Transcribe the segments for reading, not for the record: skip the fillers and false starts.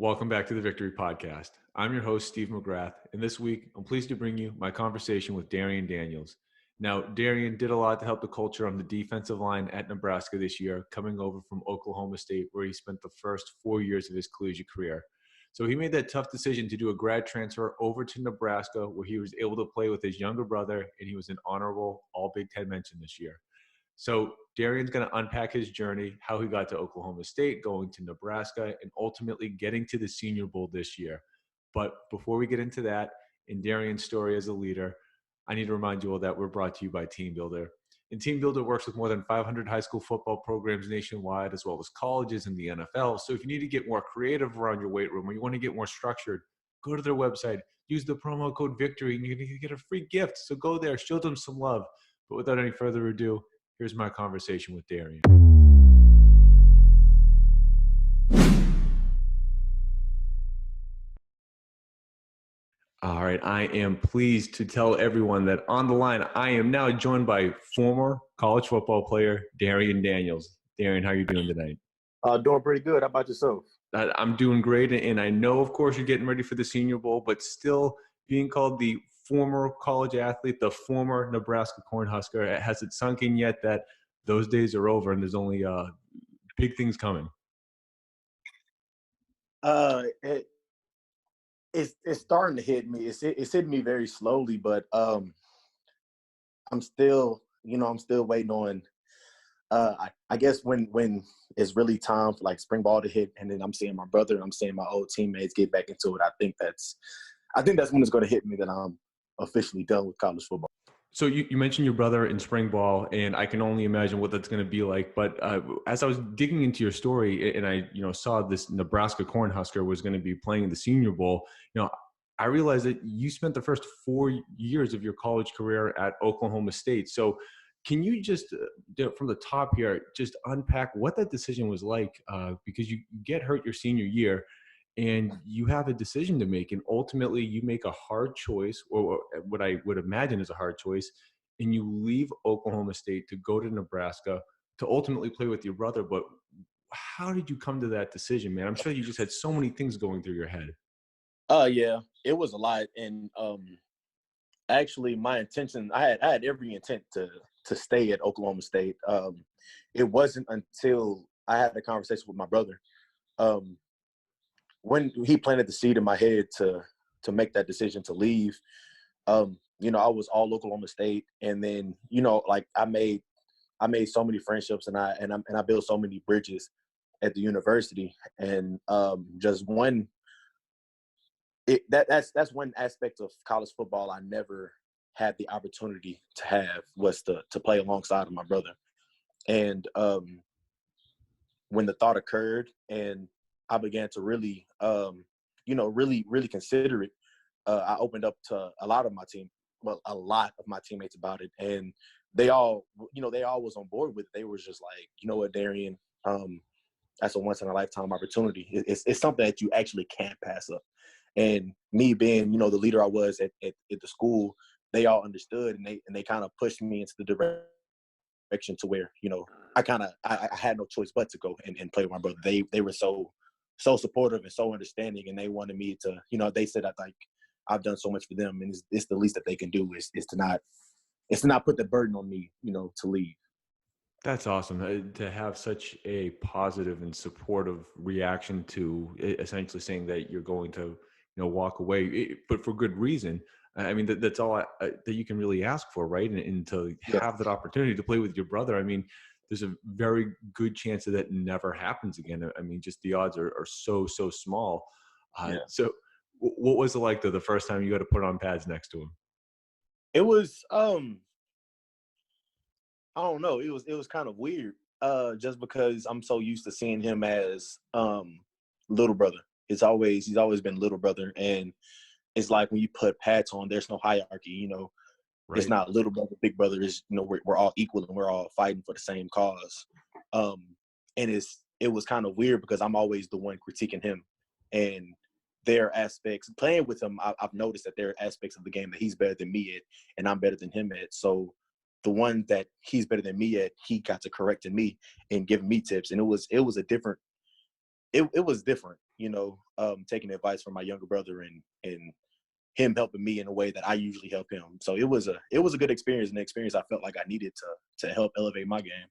Welcome back to the Victory Podcast. I'm your host, Steve McGrath, and this week I'm pleased to bring you my conversation with Darrion Daniels. Now, Darrion did a lot to help the culture on the defensive line at Nebraska this year, coming over from Oklahoma State, where he spent the first 4 years of his collegiate career. So he made that tough decision to do a grad transfer over to Nebraska, where he was able to play with his younger brother, and he was an honorable All Big Ten mention this year. So Darrion's going to unpack his journey, how he got to Oklahoma State, going to Nebraska, and ultimately getting to the Senior Bowl this year. But before we get into that, in Darrion's story as a leader, I need to remind you all that we're brought to you by Team Builder. And Team Builder works with more than 500 high school football programs nationwide, as well as colleges and the NFL. So if you need to get more creative around your weight room or you want to get more structured, go to their website, use the promo code VICTORY, and you're going to get a free gift. So go there, show them some love. But without any further ado, here's my conversation with Darrion. All right, I am pleased to tell everyone that on the line, I am now joined by former college football player Darrion Daniels. Darrion, how are you doing tonight? Doing pretty good. How about yourself? I'm doing great, and I know, of course, you're getting ready for the Senior Bowl, but still being called the former college athlete, the former Nebraska Cornhusker, has it sunk in yet that those days are over and there's only big things coming? It's starting to hit me. It's hitting me very slowly, but I'm still waiting on. I guess when it's really time for like spring ball to hit, and then I'm seeing my brother, and I'm seeing my old teammates get back into it. I think that's when it's going to hit me that I'm officially done with college football. So you mentioned your brother in spring ball, and I can only imagine what that's going to be like. But as I was digging into your story, and I saw this Nebraska Cornhusker was going to be playing the Senior Bowl, I realized that you spent the first 4 years of your college career at Oklahoma State. So can you just, from the top here, just unpack what that decision was like? Because you get hurt your senior year, and you have a decision to make, and ultimately you make a hard choice, or what I would imagine is a hard choice, and you leave Oklahoma State to go to Nebraska to ultimately play with your brother. But how did you come to that decision, man? I'm sure you just had so many things going through your head. Yeah, it was a lot, and actually my intention, I had every intent to stay at Oklahoma State. It wasn't until I had a conversation with my brother when he planted the seed in my head to make that decision to leave. I was all Oklahoma State, and then like I made so many friendships, and I built so many bridges at the university, and just one. That's one aspect of college football I never had the opportunity to have, was to play alongside of my brother. And when the thought occurred and I began to really, really consider it, I opened up to a lot of my teammates about it, and they all was on board with it. They were just like, you know what, Darrion, that's a once in a lifetime opportunity. It's something that you actually can't pass up. And me being, the leader I was at the school, they all understood, and they kind of pushed me into the direction to where, I had no choice but to go and play with my brother. They were so supportive and so understanding, and they wanted me to, they said I've done so much for them, and it's the least that they can do is to not put the burden on me, to leave. That's awesome to have such a positive and supportive reaction to essentially saying that you're going to, walk away, but for good reason. I mean, that's all that you can really ask for, right? And to have that opportunity to play with your brother. I mean, there's a very good chance that never happens again. I mean, just the odds are so small. So what was it like the first time you got to put on pads next to him? It was I don't know. It was kind of weird, just because I'm so used to seeing him as little brother. He's always been little brother, and it's like when you put pads on, there's no hierarchy. Right. It's not little brother, big brother. It's we're all equal, and we're all fighting for the same cause. And it was kind of weird because I'm always the one critiquing him, and there are aspects playing with him. I've noticed that there are aspects of the game that he's better than me at, and I'm better than him at. So the one that he's better than me at, he got to correcting me and giving me tips. And it was a different it was different, taking advice from my younger brother and him helping me in a way that I usually help him. So it was a good experience, and an experience I felt like I needed to help elevate my game.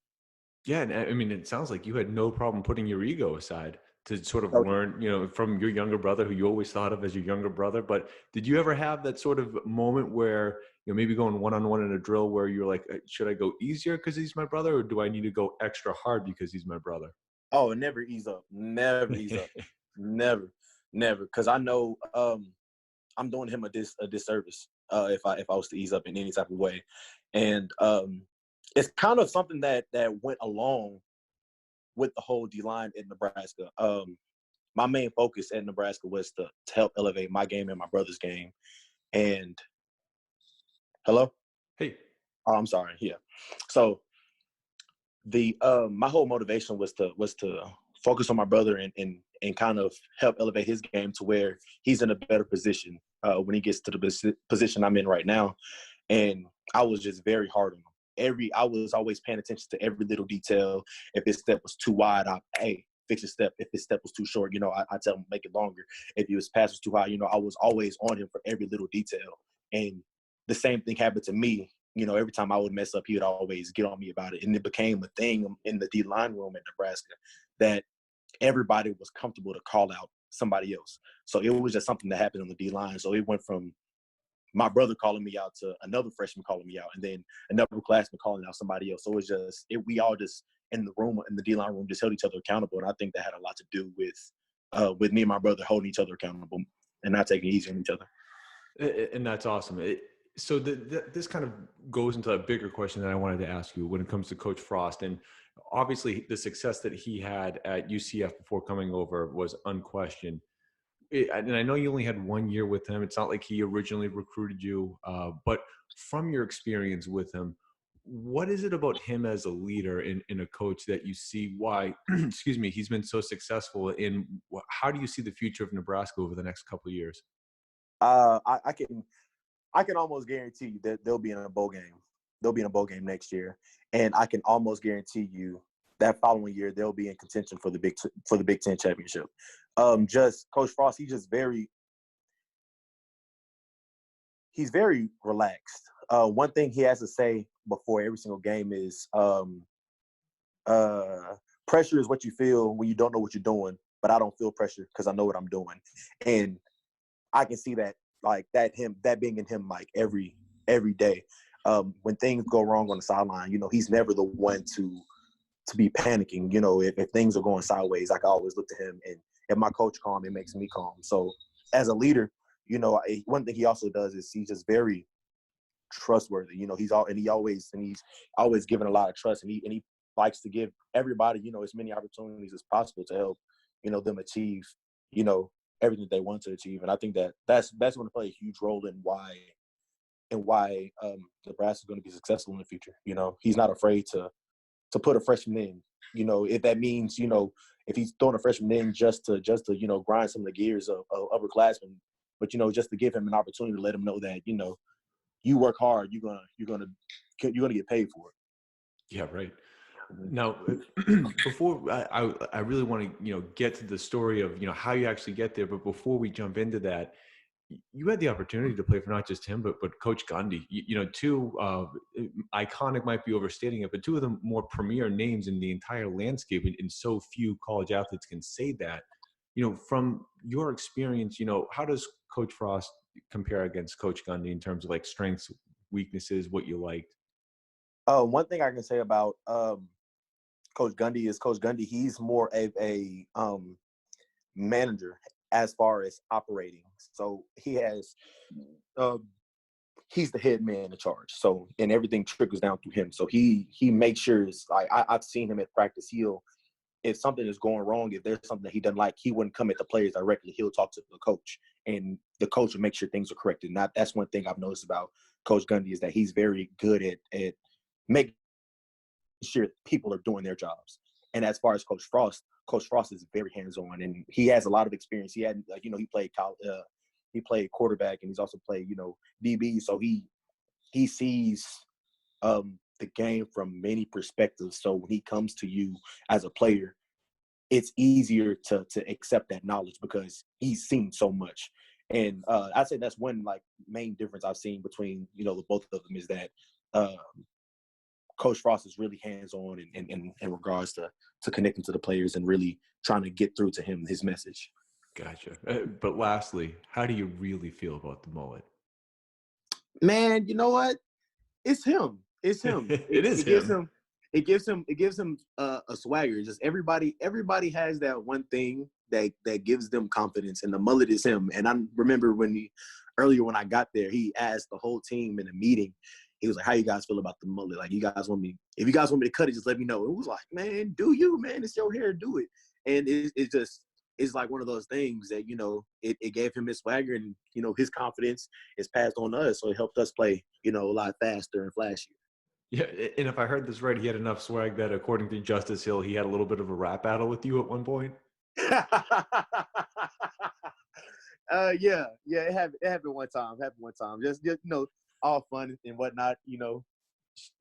Yeah, and I mean, it sounds like you had no problem putting your ego aside to sort of So, learn, from your younger brother who you always thought of as your younger brother. But did you ever have that sort of moment where, maybe going one-on-one in a drill where you're like, should I go easier because he's my brother, or do I need to go extra hard because he's my brother? oh, never ease up, never ease up, never, never, because I know I'm doing him a disservice if I was to ease up in any type of way, and it's kind of something that went along with the whole D line in Nebraska. My main focus at Nebraska was to help elevate my game and my brother's game. And hello? Hey. Oh, I'm sorry. Yeah. So the my whole motivation was to focus on my brother and kind of help elevate his game to where he's in a better position when he gets to the position I'm in right now. And I was just very hard on him. I was always paying attention to every little detail. If his step was too wide, fix his step. If his step was too short, I tell him make it longer. If his pass was too high, I was always on him for every little detail. And the same thing happened to me. Every time I would mess up, he would always get on me about it. And it became a thing in the D-line room at Nebraska that everybody was comfortable to call out somebody else. So it was just something that happened on the D-line. So it went from my brother calling me out to another freshman calling me out, and then another classman calling out somebody else. So it was just we all just in the D-line room just held each other accountable. And I think that had a lot to do with me and my brother holding each other accountable and not taking it easy on each other. And that's awesome. So this kind of goes into a bigger question that I wanted to ask you when it comes to Coach Frost. And obviously the success that he had at UCF before coming over was unquestioned. And I know you only had 1 year with him. It's not like he originally recruited you. But from your experience with him, what is it about him as a leader and a coach that you see why, excuse me, he's been so successful in? How do you see the future of Nebraska over the next couple of years? I can almost guarantee you that they'll be in a bowl game. They'll be in a bowl game next year, and I can almost guarantee you that following year they'll be in contention for the Big Ten championship. Just Coach Frost, he's very relaxed. One thing he has to say before every single game is pressure is what you feel when you don't know what you're doing, but I don't feel pressure because I know what I'm doing. And I can see that that being in him like every day. When things go wrong on the sideline, he's never the one to be panicking. If things are going sideways, I can always look to him, and if my coach calm, it makes me calm. So as a leader, one thing he also does is he's just very trustworthy. He's always giving a lot of trust, and he likes to give everybody, as many opportunities as possible to help, them achieve, everything they want to achieve. And I think that's going to play a huge role in why Nebraska is going to be successful in the future. He's not afraid to put a freshman in. If that means, if he's throwing a freshman in just to grind some of the gears of upperclassmen, but just to give him an opportunity to let him know that you work hard, you're gonna get paid for it. Yeah, right. Now, before I really want to get to the story of how you actually get there, but before we jump into that, you had the opportunity to play for not just him, but Coach Gundy. Two iconic might be overstating it, but two of the more premier names in the entire landscape, and so few college athletes can say that. From your experience, how does Coach Frost compare against Coach Gundy in terms of like strengths, weaknesses, what you liked? One thing I can say about Coach Gundy, he's more of a manager as far as operating. So he's the head man in charge. So, and everything trickles down through him. So he makes sure it's like I've seen him at practice. If something is going wrong, if there's something that he doesn't like, he wouldn't come at the players directly. He'll talk to the coach, and the coach will make sure things are corrected. And that's one thing I've noticed about Coach Gundy is that he's very good at making sure people are doing their jobs. And as far as Coach Frost is very hands-on, and he has a lot of experience. He had, he played quarterback, and he's also played, DB. So he sees the game from many perspectives. So when he comes to you as a player, it's easier to accept that knowledge because he's seen so much. And I'd say that's one like main difference I've seen between, you know, the both of them is that Coach Frost is really hands-on in regards to connecting to the players and really trying to get through to him his message. Gotcha. But lastly, how do you really feel about the mullet? Man, you know what? It's him. It's him. It is him. It gives him a swagger. Just everybody has that one thing that gives them confidence, and the mullet is him. And I remember earlier when I got there, he asked the whole team in a meeting. He was like, "How you guys feel about the mullet? Like, if you guys want me to cut it, just let me know." It was like, "Man, do you, man? It's your hair, do it." And it's like one of those things that, you know, it gave him his swagger, and, you know, his confidence is passed on to us, so it helped us play, you know, a lot faster and flashier. Yeah, and if I heard this right, he had enough swag that, according to Justice Hill, he had a little bit of a rap battle with you at one point. Yeah, it happened one time. Just you know, all fun and whatnot. You know,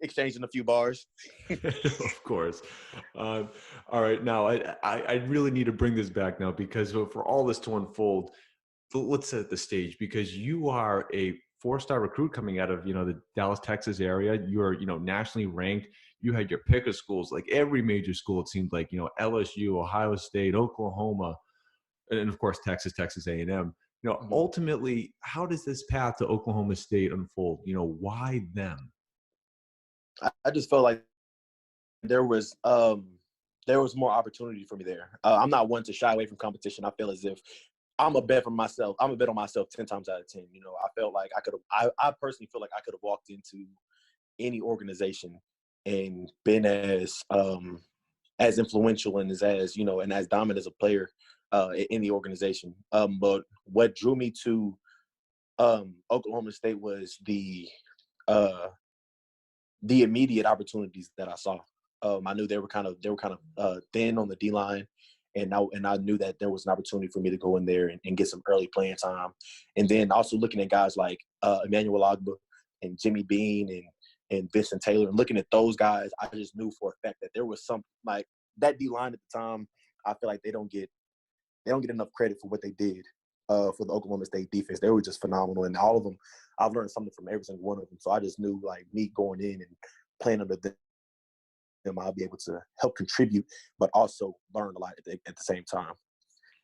exchanging a few bars. Of course. All right, now I really need to bring this back now, because for all this to unfold, let's set the stage, because you are a 4-star recruit coming out of, you know, the Dallas, Texas area. You're, you know, nationally ranked. You had your pick of schools, like every major school, it seemed like, you know, LSU, Ohio State, Oklahoma, and of course, Texas A&M. You know, ultimately, how does this path to Oklahoma State unfold? You know, why them? I just felt like there was more opportunity for me there. I'm not one to shy away from competition. I feel as if I'm a bet on myself 10 times out of 10. You know, I felt like I personally feel like I could have walked into any organization and been as influential and as you know, and as dominant as a player in the organization. But what drew me to Oklahoma State was the immediate opportunities that I saw. I knew they were kind of thin on the D line, and I knew that there was an opportunity for me to go in there and get some early playing time. And then also looking at guys like Emmanuel Ogba and Jimmy Bean and Vincent Taylor, and looking at those guys, I just knew for a fact that there was some, like, that D line at the time. I feel like they don't get enough credit for what they did for the Oklahoma State defense. They were just phenomenal, and all of them, I've learned something from every single one of them. So I just knew, like, me going in and playing under them, I'll be able to help contribute, but also learn a lot at the same time.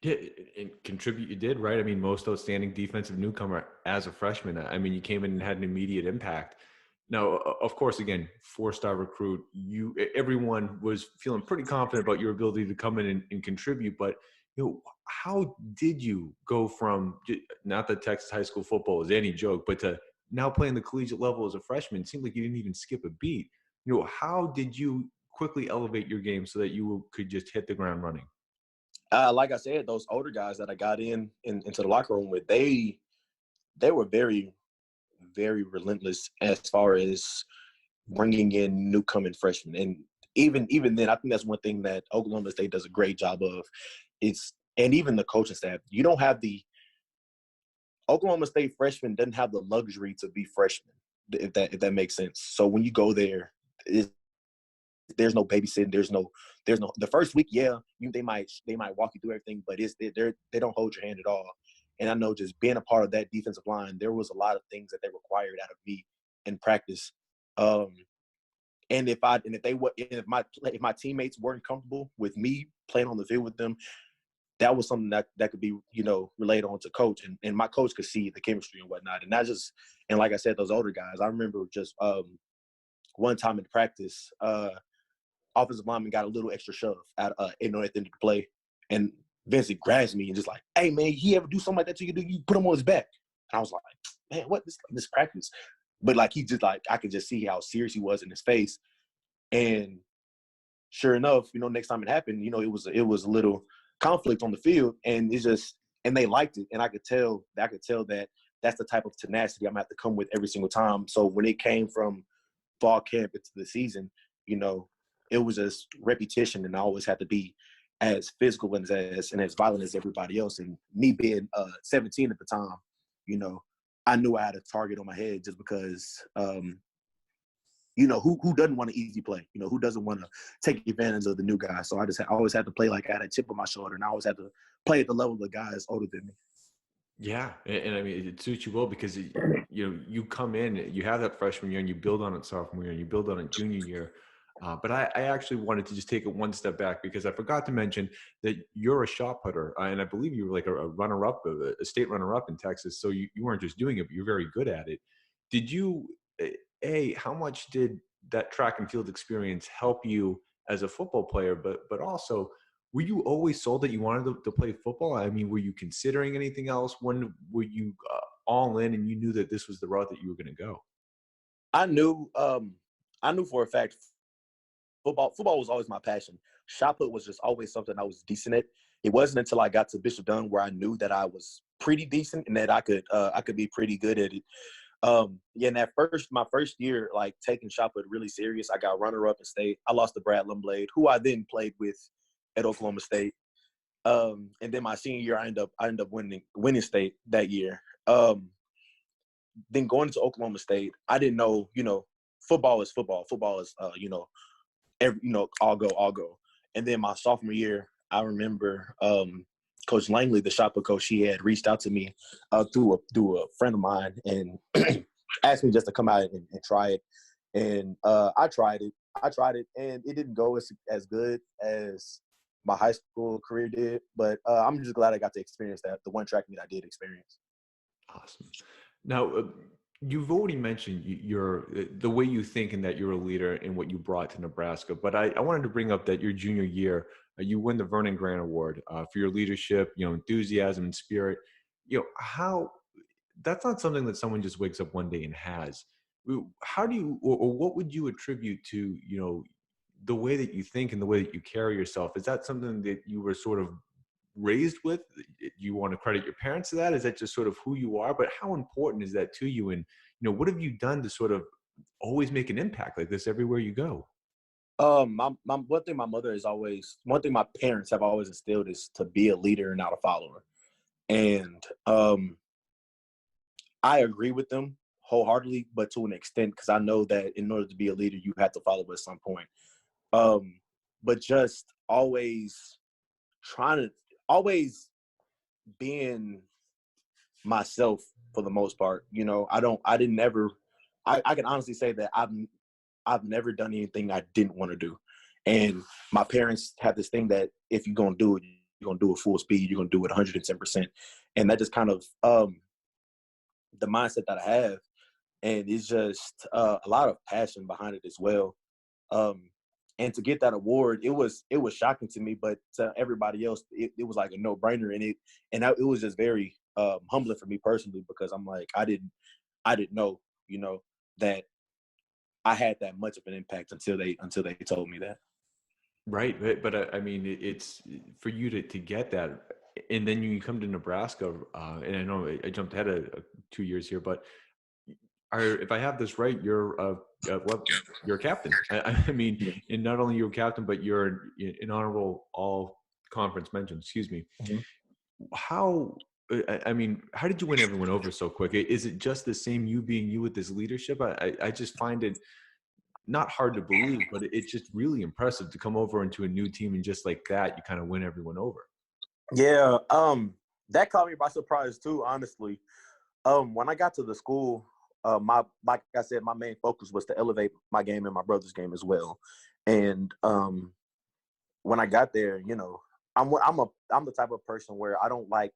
Yeah, and contribute you did, right? I mean, most outstanding defensive newcomer as a freshman. I mean, you came in and had an immediate impact. Now, of course, again, 4-star recruit, everyone was feeling pretty confident about your ability to come in and contribute. But, you know, how did you go from, not that Texas high school football is any joke, but to now playing the collegiate level as a freshman? It seemed like you didn't even skip a beat. You know, how did you quickly elevate your game so that you could just hit the ground running? Like I said, those older guys that I got into the locker room with, they were very, very relentless as far as bringing in newcoming freshmen. And even then, I think that's one thing that Oklahoma State does a great job of. And even the coaching staff, you don't have Oklahoma State freshman doesn't have the luxury to be freshmen, if that makes sense. So when you go there, there's no babysitting. There's no the first week, yeah, they might walk you through everything, but they don't hold your hand at all. And I know just being a part of that defensive line, there was a lot of things that they required out of me in practice. And if my teammates weren't comfortable with me playing on the field with them, that was something that could be, you know, relayed on to coach, and my coach could see the chemistry and whatnot. And like I said, those older guys, I remember just one time in practice, offensive lineman got a little extra shove at the end of the play, and Vincent grabs me and just like, "Hey man, he ever do something like that to you? You put him on his back." And I was like, "Man, what this practice?" But like, he just, like, I could just see how serious he was in his face. And sure enough, you know, next time it happened, you know, it was a little conflict on the field, and they liked it, and I could tell that that's the type of tenacity I'm gonna have to come with every single time. So when it came from fall camp into the season, you know, it was just repetition, and I always had to be as physical and as violent as everybody else. And me being 17 at the time, you know, I knew I had a target on my head just because who doesn't want an easy play? Who doesn't want to take advantage of the new guy? So I always had to play like I had a chip on my shoulder, and I always had to play at the level of the guys older than me. Yeah, and I mean, it suits you well because you come in, you have that freshman year, and you build on it sophomore year, and you build on it junior year. But I actually wanted to just take it one step back because I forgot to mention that you're a shot putter, and I believe you were like a runner-up, a state runner-up in Texas. So you weren't just doing it, but you're very good at it. Did you, how much did that track and field experience help you as a football player? But also, were you always sold that you wanted to play football? I mean, were you considering anything else? When were you all in and you knew that this was the route that you were going to go? I knew for a fact football was always my passion. Shot put was just always something I was decent at. It wasn't until I got to Bishop Dunn where I knew that I was pretty decent and that I could be pretty good at it. In my first year, like taking shot put really serious, I got runner up in state. I lost to Brad Lumblade, who I then played with at Oklahoma State. And then my senior year, I ended up winning state that year. Then going into Oklahoma State, I didn't know, football is football. Football is, all go. And then my sophomore year, I remember Coach Langley, the shot put coach, he had reached out to me through a friend of mine and asked me just to come out and try it. And I tried it, and it didn't go as good as my high school career did. But I'm just glad I got to experience that, the one track meet I did experience. Awesome. Now, you've already mentioned the way you think and that you're a leader in what you brought to Nebraska. But I wanted to bring up that your junior year, you win the Vernon Grant Award for your leadership, enthusiasm and spirit. How that's not something that someone just wakes up one day and has. How do you, or what would you attribute to, the way that you think and the way that you carry yourself? Is that something that you were sort of raised with? You want to credit your parents to that? Is that just sort of who you are? But how important is that to you? And, what have you done to sort of always make an impact like this everywhere you go? One thing my parents have always instilled is to be a leader and not a follower. And I agree with them wholeheartedly, but to an extent, because I know that in order to be a leader, you have to follow at some point. But just always being myself for the most part. I can honestly say that I've never done anything I didn't want to do. And my parents have this thing that if you're going to do it, you're going to do it full speed. You're going to do it 110%. And that just kind of the mindset that I have. And it's just a lot of passion behind it as well. And to get that award, it was shocking to me, but to everybody else, it was like a no-brainer. And it was just very humbling for me personally, because I'm like, I didn't know, that I had that much of an impact until they told me that. Right. But I mean, it's for you to get that. And then you come to Nebraska, and I know I jumped ahead of 2 years here, but if I have this right, you're a captain. I mean, and not only you're a captain, but you're an honorable all conference mention. Excuse me. Mm-hmm. How did you win everyone over so quick? Is it just the same you being you with this leadership? I just find it not hard to believe, but it's just really impressive to come over into a new team and just like that, you kind of win everyone over. Yeah. That caught me by surprise too, honestly. When I got to the school, like I said, my main focus was to elevate my game and my brother's game as well. And when I got there, I'm the type of person where I don't like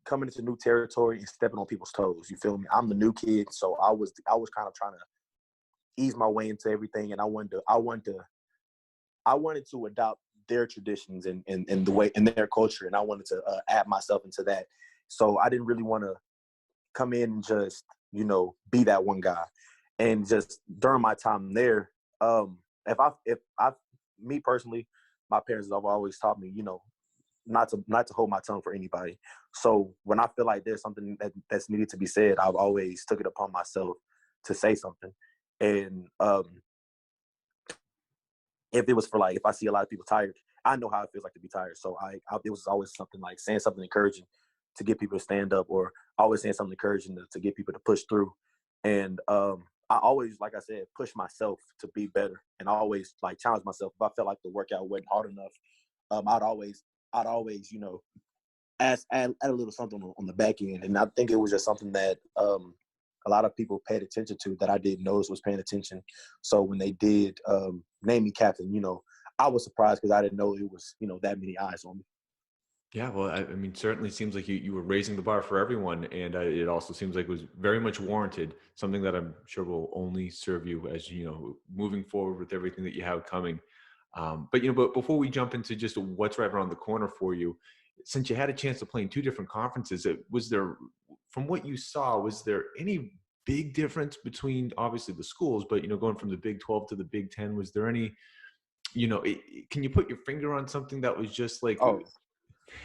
coming into new territory and stepping on people's toes. You feel me? I'm the new kid, so I was kind of trying to ease my way into everything, and I wanted to adopt their traditions and the way in their culture, and I wanted to add myself into that. So I didn't really want to come in and just be that one guy. And just during my time there, me personally, my parents have always taught me, not to hold my tongue for anybody. So when I feel like there's something that's needed to be said, I've always took it upon myself to say something. And if it was for if I see a lot of people tired, I know how it feels like to be tired. So it was always something like saying something encouraging to get people to stand up, or always saying something encouraging to get people to push through. And I always, like I said, push myself to be better, and I always like challenge myself. If I felt like the workout wasn't hard enough, I'd always, you know, add a little something on the back end. And I think it was just something that a lot of people paid attention to that I didn't notice was paying attention. So when they did name me captain, you know, I was surprised because I didn't know it was, you know, that many eyes on me. Yeah, well, I mean, certainly seems like you were raising the bar for everyone, and it also seems like it was very much warranted. Something that I'm sure will only serve you as you know moving forward with everything that you have coming. But you know, but before we jump into just what's right around the corner for you, since you had a chance to play in two different conferences, was there, from what you saw, was there any big difference between obviously the schools, but you know, going from the Big 12 to the Big 10, was there any, you know, can you put your finger on something that was just like? Oh,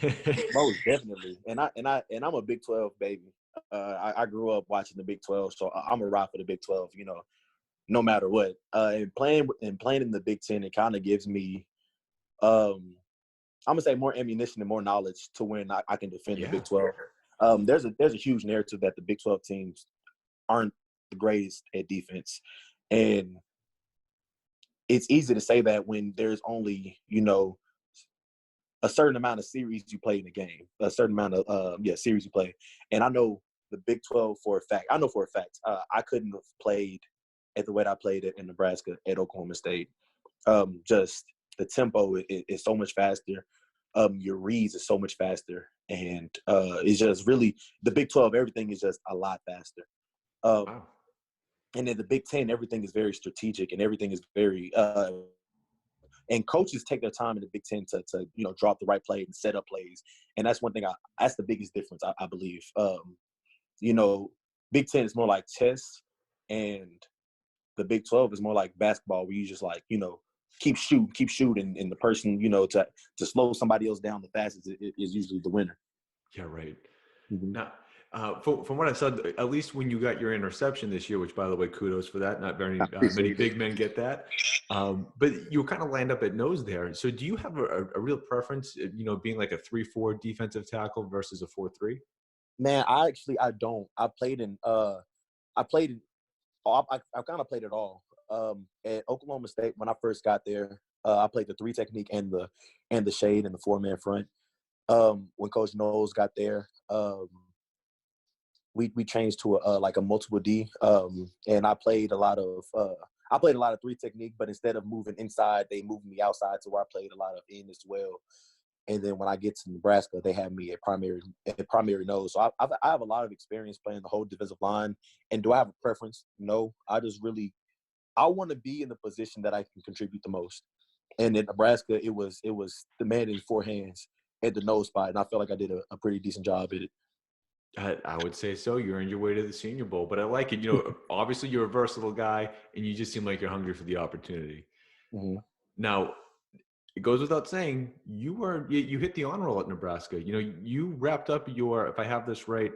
most definitely. And I'm a Big 12 baby. I grew up watching the Big 12, so I'm a ride for the Big 12. You know, no matter what. And playing in the Big 10, it kind of gives me, I'm gonna say, more ammunition and more knowledge to when I can defend the Yeah. Big 12. There's a huge narrative that the Big 12 teams aren't the greatest at defense, and it's easy to say that when there's only, you know, a certain amount of series you play in a game, a certain amount of series you play. And I know the Big 12 for a fact. I know for a fact I couldn't have played at the way I played it in Nebraska at Oklahoma State. Just the tempo is so much faster. Your reads is so much faster, and it's just really the Big 12. Everything is just a lot faster. Wow. And in the Big 10, everything is very strategic, and everything is very and coaches take their time in the Big Ten to you know, drop the right play and set up plays. And that's one thing that's the biggest difference, I believe. You know, Big Ten is more like chess, and the Big 12 is more like basketball, where you just, like, you know, keep shooting, and the person, you know, to slow somebody else down the fastest is usually the winner. Yeah, right. Mm-hmm. Now, from what I saw, at least when you got your interception this year, which, by the way, kudos for that. Not very I many appreciate it. big men get that. But you kind of lined up at nose there. So do you have a real preference, you know, being like a 3-4 defensive tackle versus a 4-3? Man, I don't. I played in I kind of played it all. At Oklahoma State, when I first got there, I played the three technique and the shade and the 4-man front. When Coach Knowles got there, we changed to like a multiple D, and I played a lot of three technique, but instead of moving inside, they moved me outside to where I played a lot of in as well. And then when I get to Nebraska, they have me at primary nose. So I have a lot of experience playing the whole defensive line. And do I have a preference? No. I want to be in the position that I can contribute the most. And in Nebraska, it was the man in four hands at the nose spot, and I felt like I did a pretty decent job at it. I would say so. You're on your way to the Senior Bowl, but I like it. You know, obviously you're a versatile guy, and you just seem like you're hungry for the opportunity. Mm-hmm. Now, it goes without saying, you hit the honor roll at Nebraska. You know, you wrapped up your, if I have this right,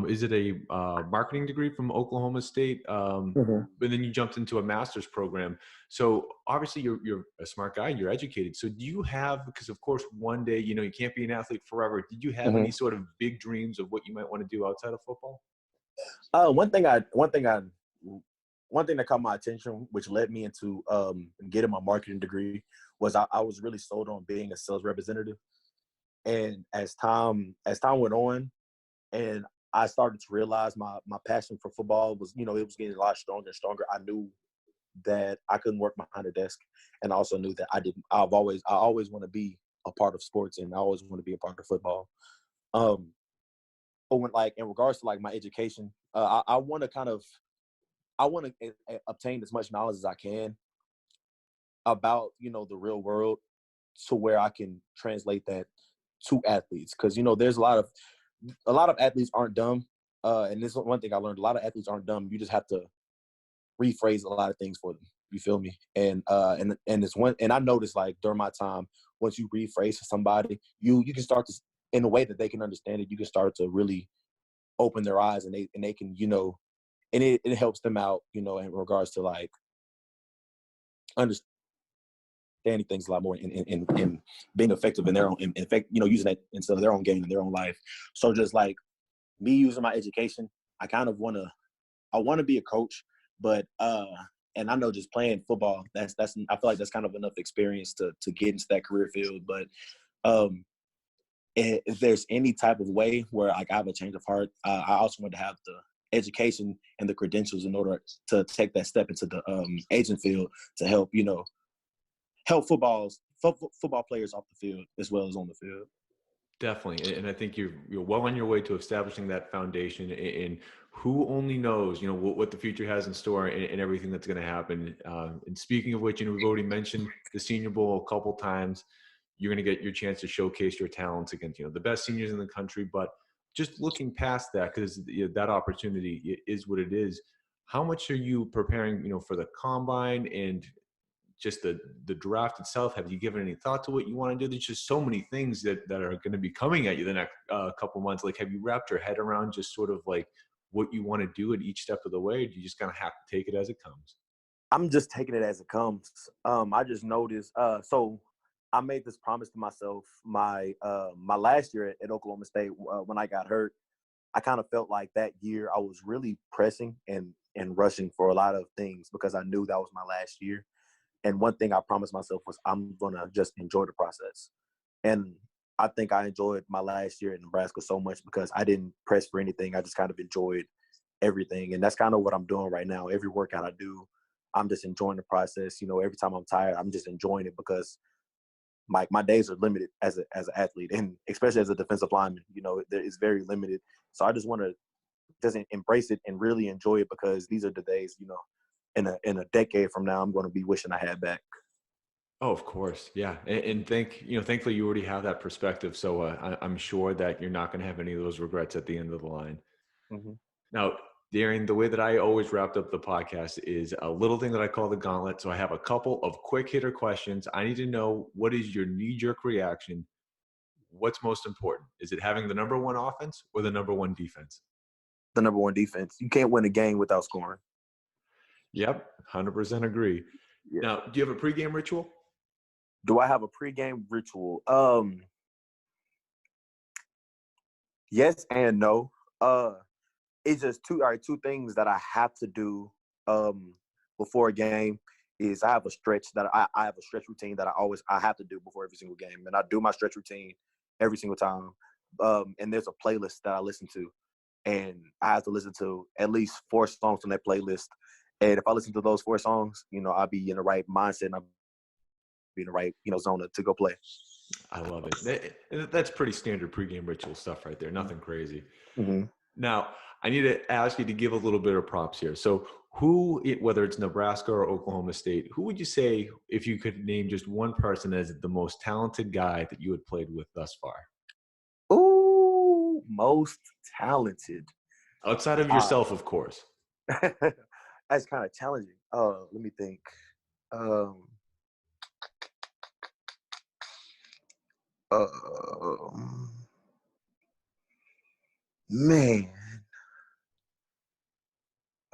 is it a marketing degree from Oklahoma State? Mm-hmm. But then you jumped into a master's program. So obviously you're a smart guy, you're educated. So do you have, because of course one day, you know, you can't be an athlete forever. Did you have Mm-hmm. any sort of big dreams of what you might want to do outside of football? One thing that caught my attention, which led me into getting my marketing degree, was I was really sold on being a sales representative. And as time went on, and I started to realize my passion for football was, you know, it was getting a lot stronger and stronger. I knew that I couldn't work behind a desk, and I also knew that I always want to be a part of sports, and I always want to be a part of football. But when, like, in regards to like my education, I want to obtain as much knowledge as I can about, you know, the real world, to where I can translate that to athletes. Because, you know, there's a lot of athletes aren't dumb, and this is one thing I learned: a lot of athletes aren't dumb. You just have to rephrase a lot of things for them. You feel me? And it's one. And I noticed, like, during my time, once you rephrase to somebody, you can start to, in a way that they can understand it. You can start to really open their eyes, and they can, you know, and it helps them out, you know, in regards to like understanding things a lot more in being effective in their own, in fact, you know, using that instead of their own game in their own life. So just like me using my education, I want to be a coach, But and I know just playing football, that's I feel like that's kind of enough experience to get into that career field. But if there's any type of way where like I have a change of heart, I also want to have the education and the credentials in order to take that step into the agent field to help, help football players off the field as well as on the field. Definitely. And I think you're well on your way to establishing that foundation, and who only knows, what the future has in store and everything that's going to happen. And speaking of which, we've already mentioned the Senior Bowl a couple times. You're going to get your chance to showcase your talents against, the best seniors in the country. But just looking past that, because that opportunity is what it is. How much are you preparing, for the combine and just the draft itself? Have you given any thought to what you want to do? There's just so many things that are going to be coming at you the next couple months. Like, have you wrapped your head around just sort of like what you want to do at each step of the way? Or do you just kind of have to take it as it comes? I'm just taking it as it comes. I just noticed. So I made this promise to myself my last year at Oklahoma State when I got hurt. I kind of felt like that year I was really pressing and rushing for a lot of things because I knew that was my last year. And one thing I promised myself was I'm going to just enjoy the process. And I think I enjoyed my last year in Nebraska so much because I didn't press for anything. I just kind of enjoyed everything. And that's kind of what I'm doing right now. Every workout I do, I'm just enjoying the process. Every time I'm tired, I'm just enjoying it because my days are limited as an athlete, and especially as a defensive lineman, it's very limited. So I just want to just embrace it and really enjoy it because these are the days, in a decade from now, I'm going to be wishing I had back. Oh, of course. Yeah. And thankfully you already have that perspective. So I'm sure that you're not going to have any of those regrets at the end of the line. Mm-hmm. Now, Darrion, the way that I always wrapped up the podcast is a little thing that I call the Gauntlet. So I have a couple of quick hitter questions. I need to know, what is your knee-jerk reaction? What's most important? Is it having the number one offense or the number one defense? The number one defense. You can't win a game without scoring. Yep, 100% agree. Yeah. Now, do you have a pregame ritual? Do I have a pregame ritual? Yes and no. It's just two things that I have to do before a game. Is I have a stretch that I have a stretch routine that I have to do before every single game, and I do my stretch routine every single time. And there's a playlist that I listen to, and I have to listen to at least 4 songs on that playlist. And if I listen to those 4 songs, I'll be in the right mindset and I'll be in the right zone to go play. I love it. That's pretty standard pregame ritual stuff right there. Nothing crazy. Mm-hmm. Now, I need to ask you to give a little bit of props here. So whether it's Nebraska or Oklahoma State, who would you say, if you could name just one person as the most talented guy that you had played with thus far? Ooh, most talented. Outside of yourself, of course. That's kind of challenging. Let me think. Man.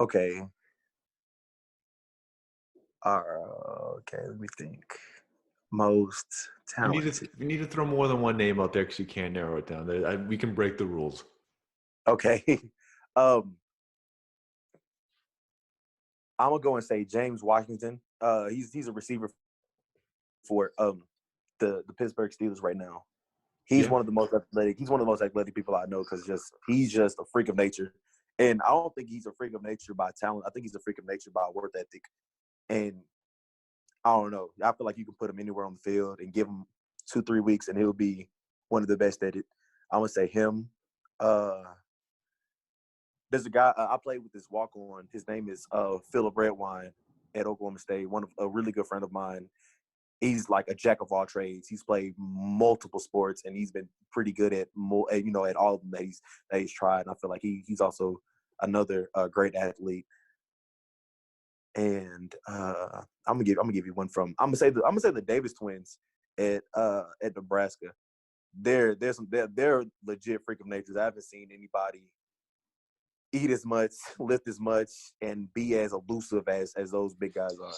Okay. Okay, let me think. Most talented. You need to throw more than one name out there because you can't narrow it down. We can break the rules. Okay. I'm gonna go and say James Washington. He's a receiver for the Pittsburgh Steelers right now. He's one of the most athletic. He's one of the most athletic people I know because he's just a freak of nature. And I don't think he's a freak of nature by talent. I think he's a freak of nature by work ethic. And I don't know. I feel like you can put him anywhere on the field and give him 2-3 weeks, and he'll be one of the best at it. I'm gonna say him. There's a guy I played with this walk-on. His name is Philip Redwine at Oklahoma State. A really good friend of mine. He's like a jack of all trades. He's played multiple sports, and he's been pretty good at at all of them that he's tried. And I feel like he's also another great athlete. And I'm gonna give you one from I'm gonna say the Davis twins at Nebraska. They're legit freak of natures. I haven't seen anybody eat as much, lift as much, and be as elusive as those big guys are.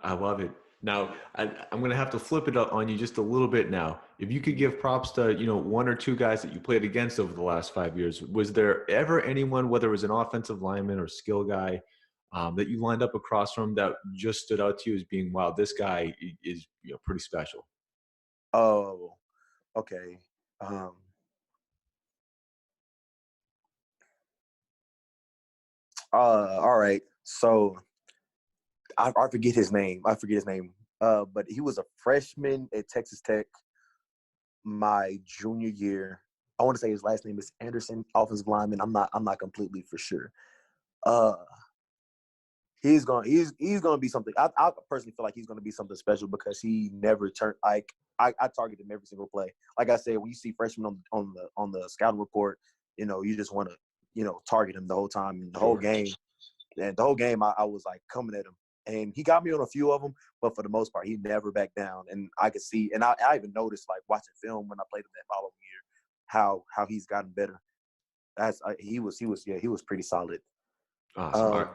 I love it. Now, I'm going to have to flip it up on you just a little bit now. If you could give props to, 1 or 2 guys that you played against over the last 5 years, was there ever anyone, whether it was an offensive lineman or skill guy, that you lined up across from that just stood out to you as being, wow, this guy is pretty special? Oh, okay. All right. So I forget his name. But he was a freshman at Texas Tech my junior year. I want to say his last name is Anderson, offensive lineman. I'm not completely for sure. He's gonna be something. I personally feel like he's gonna be something special because he never turned like I target him every single play. Like I said, when you see freshmen on the scouting report, you just want to target him the whole time and the whole game. And the whole game, I was like coming at him, and he got me on a few of them, but for the most part, he never backed down. And I could see, and I even noticed like watching film when I played him that following year, how he's gotten better. He was pretty solid. Awesome.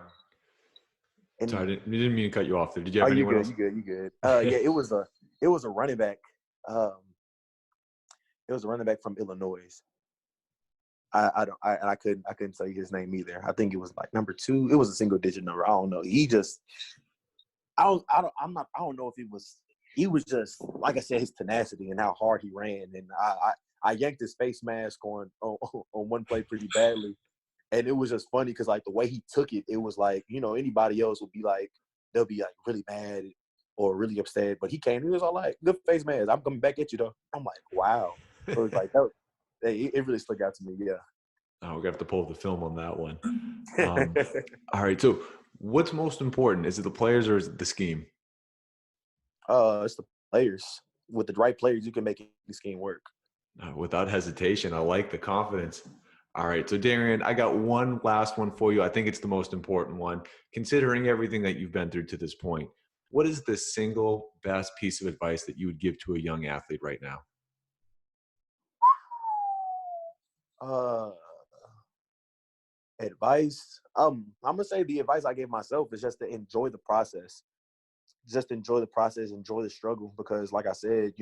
And, sorry, I didn't mean to cut you off there. Did you have anyone else? You good. Yeah, it was a running back. It was a running back from Illinois. I couldn't tell you his name either. I think it was like number 2. It was a single digit number. I don't know. I don't know if he was just, like I said, his tenacity and how hard he ran. And I yanked his face mask on one play pretty badly. And it was just funny because like the way he took it, it was like, anybody else would be like, they'll be like really mad or really upset. But he was all like, good face mask. I'm coming back at you though. I'm like, wow. So it was like, it really stuck out to me. Yeah. Oh, we're going to have to pull the film on that one. All right. So what's most important? Is it the players or is it the scheme? It's the players. With the right players, you can make any scheme work. Without hesitation. I like the confidence. All right. So Darrion, I got one last one for you. I think it's the most important one. Considering everything that you've been through to this point, what is the single best piece of advice that you would give to a young athlete right now? Advice. I'm gonna say the advice I gave myself is just to enjoy the process. Just enjoy the process, enjoy the struggle, because like I said,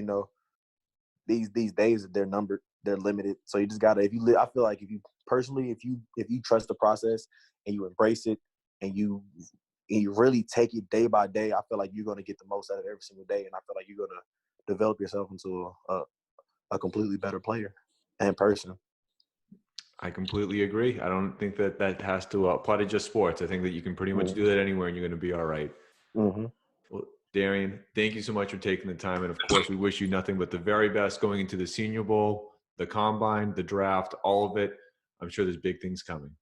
these days they're numbered, they're limited. So you just gotta, I feel like if you trust the process and you embrace it and you really take it day by day, I feel like you're gonna get the most out of every single day, and I feel like you're gonna develop yourself into a completely better player and person. I completely agree. I don't think that has to apply to just sports. I think that you can pretty much do that anywhere and you're going to be all right. Mm-hmm. Well, Darrion, thank you so much for taking the time. And of course, we wish you nothing but the very best going into the Senior Bowl, the Combine, the draft, all of it. I'm sure there's big things coming.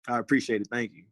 I appreciate it. Thank you.